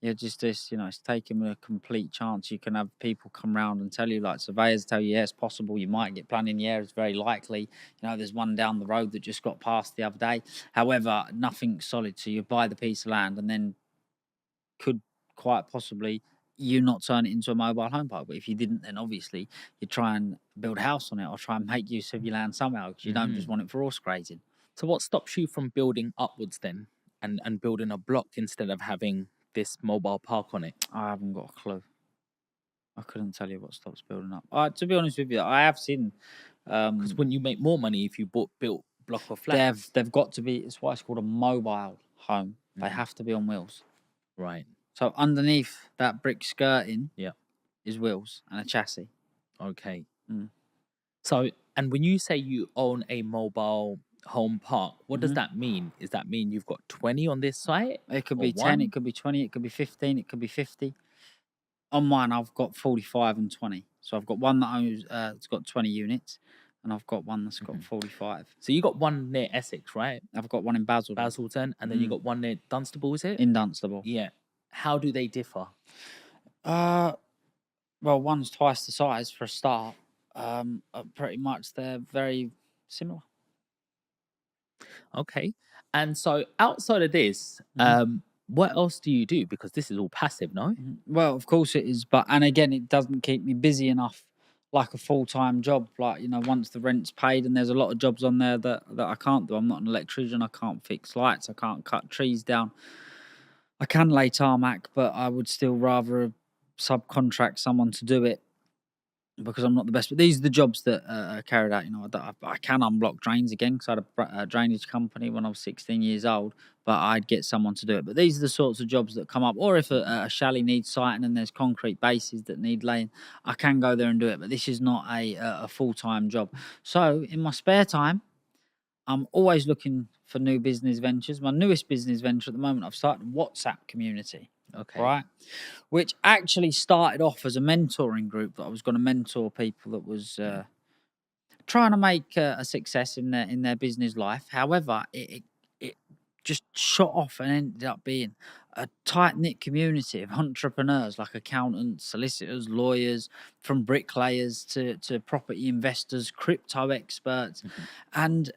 Yeah, just this, it's taking a complete chance. You can have people come round and tell you, like surveyors tell you, yeah, it's possible. You might get planning, yeah, it's very likely. There's one down the road that just got passed the other day. However, nothing solid. So you buy the piece of land and then could quite possibly you not turn it into a mobile home park. But if you didn't, then obviously you try and build a house on it or try and make use of your land somehow because you don't just want it for horse grazing. So what stops you from building upwards then, and building a block instead of having this mobile park on it? I haven't got a clue. I couldn't tell you what stops building up. To be honest with you, I have seen. Because wouldn't you make more money if you built block of flats? They've got to be. It's why it's called a mobile home. They have to be on wheels. Right. So underneath that brick skirting, Yeah. is wheels and a chassis. Okay. Mm. So, and when you say you own a mobile home park, what does that mean? Does that mean you've got 20 on this site? It could Or be 10, one? it could be 20, it could be 15, it could be 50. On mine, I've got 45 and 20. So I've got one that owns, it's got 20 units, and I've got one that's got 45. So you got one near Essex, right? I've got one in Basildon, and then you got one near Dunstable, is it? in Dunstable. Yeah. How do they differ? Well, one's twice the size for a start. Pretty much they're very similar. Okay. And so outside of this, what else do you do? Because this is all passive, no? Well, of course it is, and again, it doesn't keep me busy enough like a full-time job. Like, once the rent's paid, and there's a lot of jobs on there that I can't do. I'm not an electrician. I can't fix lights. I can't cut trees down. I can lay tarmac, but I would still rather subcontract someone to do it because I'm not the best. But these are the jobs that are carried out. I can unblock drains again because I had a drainage company when I was 16 years old, but I'd get someone to do it. But these are the sorts of jobs that come up. Or if a chalet needs siting and there's concrete bases that need laying, I can go there and do it. But this is not a full-time job. So in my spare time, I'm always looking for new business ventures. My newest business venture at the moment, I've started a WhatsApp community. Okay. Right. Which actually started off as a mentoring group that I was going to mentor people that was trying to make a success in their business life. However, it just shot off and ended up being a tight-knit community of entrepreneurs like accountants, solicitors, lawyers, from bricklayers to property investors, crypto experts. And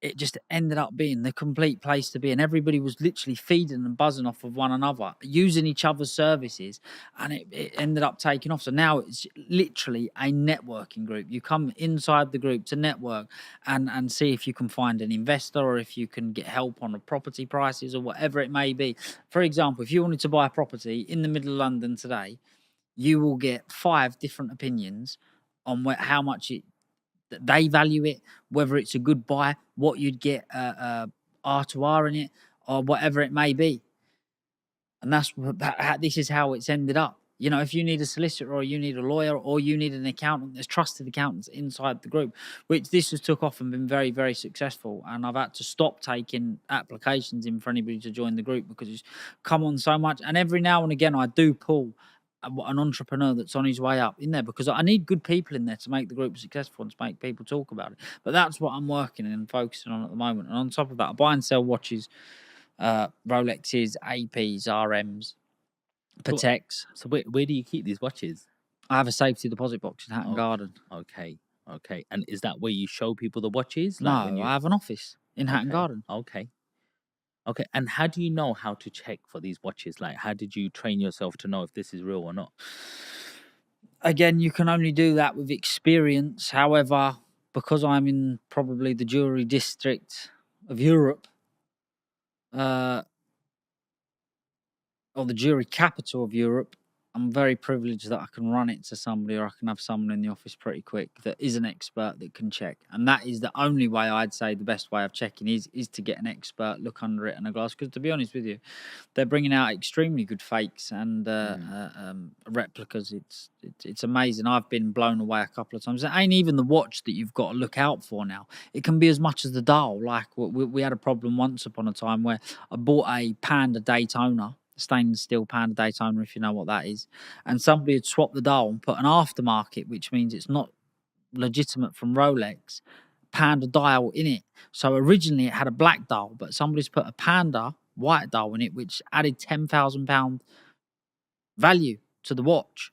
it just ended up being the complete place to be. And everybody was literally feeding and buzzing off of one another, using each other's services. And it ended up taking off. So now it's literally a networking group. You come inside the group to network and see if you can find an investor or if you can get help on the property prices or whatever it may be. For example, if you wanted to buy a property in the middle of London today, you will get 5 different opinions on how much they value it, whether it's a good buy, what you'd get R2R in it, or whatever it may be. And this is how it's ended up. If you need a solicitor or you need a lawyer or you need an accountant, there's trusted accountants inside the group, which this has took off and been very, very successful. And I've had to stop taking applications in for anybody to join the group because it's come on so much. And every now and again, I do pull an entrepreneur that's on his way up in there because I need good people in there to make the group successful and to make people talk about it. But that's what I'm working and focusing on at the moment. And on top of that, I buy and sell watches, Rolexes, APs, RMs, Pateks. So where do you keep these watches? I have a safety deposit box in Hatton Garden. Okay. And is that where you show people the watches? No, I have an office in Hatton Garden. Okay. And how do you know how to check for these watches? Like, how did you train yourself to know if this is real or not? Again, you can only do that with experience. However, because I'm in probably the jewelry district of Europe, or the jewelry capital of Europe, I'm very privileged that I can run it to somebody or I can have someone in the office pretty quick that is an expert that can check. And that is the only way I'd say the best way of checking is to get an expert, look under it and a glass. Because to be honest with you, they're bringing out extremely good fakes and replicas. It's amazing. I've been blown away a couple of times. It ain't even the watch that you've got to look out for now. It can be as much as the dial. Like we had a problem once upon a time where I bought a Panda Daytona, stainless steel Panda Daytona, if you know what that is, and somebody had swapped the dial and put an aftermarket, which means it's not legitimate from Rolex, Panda dial in it. So originally it had a black dial, but somebody's put a Panda white dial in it, which added £10,000 value to the watch.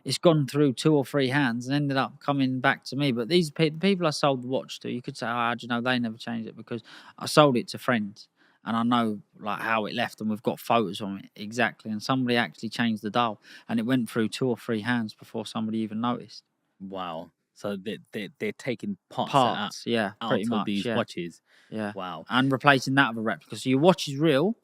It's gone through 2 or 3 hands and ended up coming back to me. But these people I sold the watch to, you could say, "Oh, do you know, they never changed it," because I sold it to friends and I know like how it left, and we've got photos on it exactly. And somebody actually changed the dial, and it went through 2 or 3 hands before somebody even noticed. Wow. So they're taking parts Parts, yeah, pretty out of much, these yeah, watches. yeah, Wow. and replacing that with a replica. So your watch is real,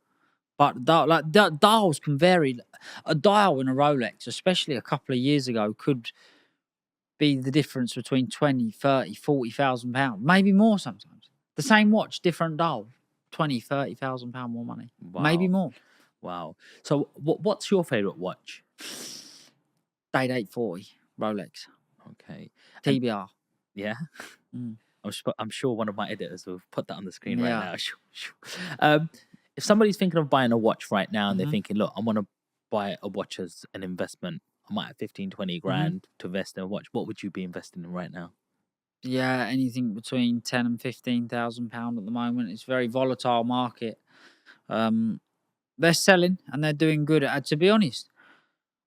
but dials can vary. A dial in a Rolex, especially a couple of years ago, could be the difference between 20, 30, 40,000 pounds, maybe more sometimes. The same watch, different dial, 20, 30,000 pound more money, maybe Wow. more. Wow. So what's your favorite watch? Date 840 Rolex Okay. And TBR. yeah, Mm. I'm sure one of my editors will put that on the screen right Yeah. now. um, if somebody's thinking of buying a watch right now and they're Mhm. thinking, look, I want to buy a watch as an investment, I might have 15, 20 grand to invest in a watch. What would you be investing in right now? Yeah, anything between 10 and 15,000 pound at the moment. It's a very volatile market. They're selling and they're doing good. To be honest,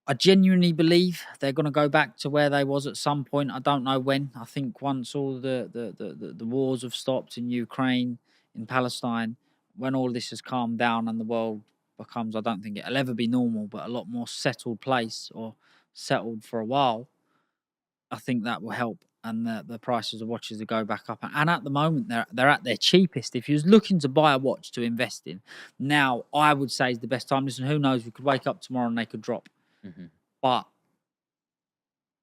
I genuinely believe they're going to go back to where they was at some point. I don't know when. I think once all the wars have stopped in Ukraine, in Palestine, when all this has calmed down and the world becomes, I don't think it'll ever be normal, but a lot more settled place, or settled for a while, I think that will help. And the prices of watches will go back up. And at the moment, they're at their cheapest. If you're looking to buy a watch to invest in, now I would say is the best time. Listen, who knows? We could wake up tomorrow and they could drop. Mm-hmm. But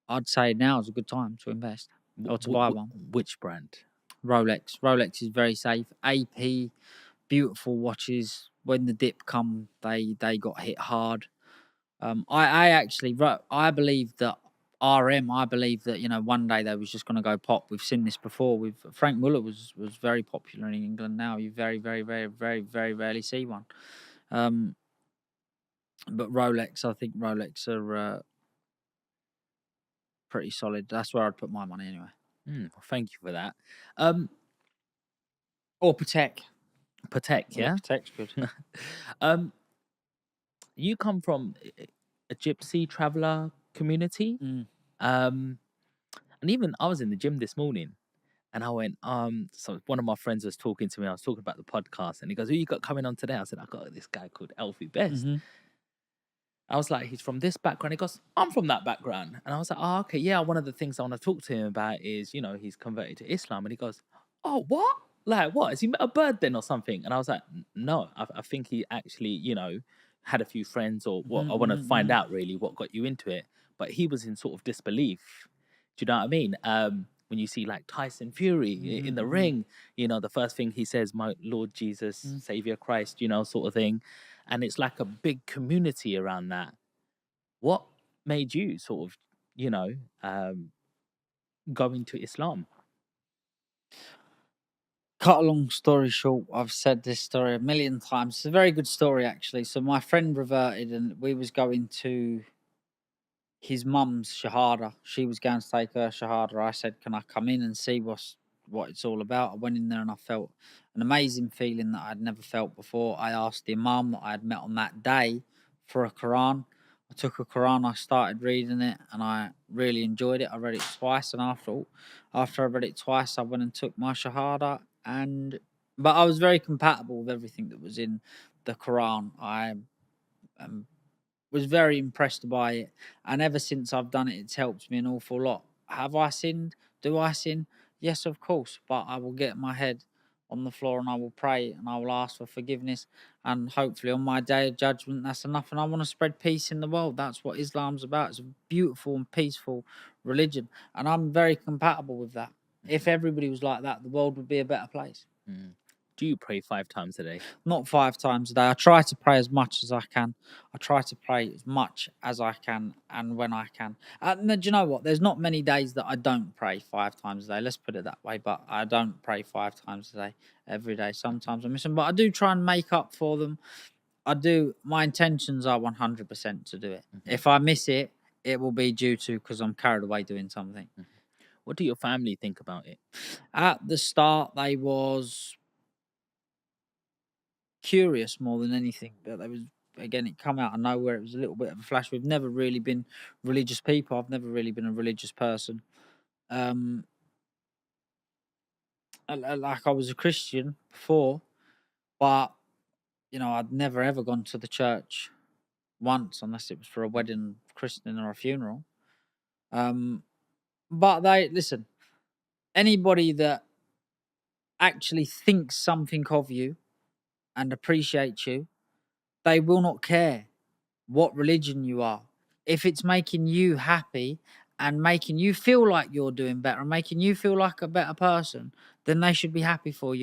I'd say now is a good time to invest or to buy one. Which brand? Rolex. Rolex is very safe. AP, beautiful watches. When the dip come, they got hit hard. I actually, I believe that I believe that, one day they was just going to go pop. We've seen this before. With Frank Muller was very popular in England. Now you very, very, very, very, very rarely see one. But Rolex, I think Rolex are pretty solid. That's where I'd put my money anyway. Well, thank you for that. Or Patek. Patek, Yeah, yeah. Patek's good. You come from a gypsy traveler community, Mm. and even I was in the gym this morning, and I went, so one of my friends was talking to me. I was talking about the podcast, and he goes, "Who you got coming on today?" I said, "I got this guy called Alfie Best." Mm-hmm. I was like, "He's from this background." He goes, "I'm from that background," and I was like, "Oh, okay, yeah." One of the things I want to talk to him about is, he's converted to Islam, and he goes, "Oh, what? Like, what? Has he met a bird then or something?" And I was like, "No, I think he actually, had a few friends or what. I Mm-hmm, want to find mm-hmm. out really what got you into it." But he was in sort of disbelief. Do you know what I mean? When you see like Tyson Fury in the Mm-hmm. ring, the first thing he says, "My Lord Jesus, Mm-hmm. Savior Christ," sort of thing, and it's like a big community around that. What made you sort of, go into Islam? Cut a long story short, I've said this story a million times. It's a very good story, actually. So my friend reverted, and we was going to his mum's shahada. She was going to take her shahada. I said, "Can I come in and see what it's all about?" I went in there and I felt an amazing feeling that I'd never felt before. I asked the imam that I had met on that day for a Quran. I took a Quran, I started reading it, and I really enjoyed it. I read it twice, and after I read it twice, I went and took my shahada. But I was very compatible with everything that was in the Quran. I am was very impressed by it, and ever since I've done it, it's helped me an awful lot. Have I sinned? Do I sin? Yes, of course, but I will get my head on the floor and I will pray and I will ask for forgiveness, and hopefully on my day of judgment, that's enough. And I want to spread peace in the world. That's what Islam's about. It's a beautiful and peaceful religion, and I'm very compatible with that. If everybody was like that, the world would be a better place. Mm. Do you pray 5 times a day? Not 5 times a day. I try to pray as much as I can. I try to pray as much as I can and when I can. Do you know what? There's not many days that I don't pray 5 times a day. Let's put it that way. But I don't pray 5 times a day every day. Sometimes I miss them, but I do try and make up for them. I do. My intentions are 100% to do it. If I miss it, it will be due to because I'm carried away doing something. What do your family think about it? At the start, they was curious more than anything, but they was again, it come out of nowhere. It was a little bit of a flash. We've never really been religious people. I've never really been a religious person. Like I was a Christian before, but I'd never ever gone to the church once, unless it was for a wedding, christening, or a funeral. But they listen. Anybody that actually thinks something of you and appreciates you, they will not care what religion you are. If it's making you happy and making you feel like you're doing better and making you feel like a better person, then they should be happy for you.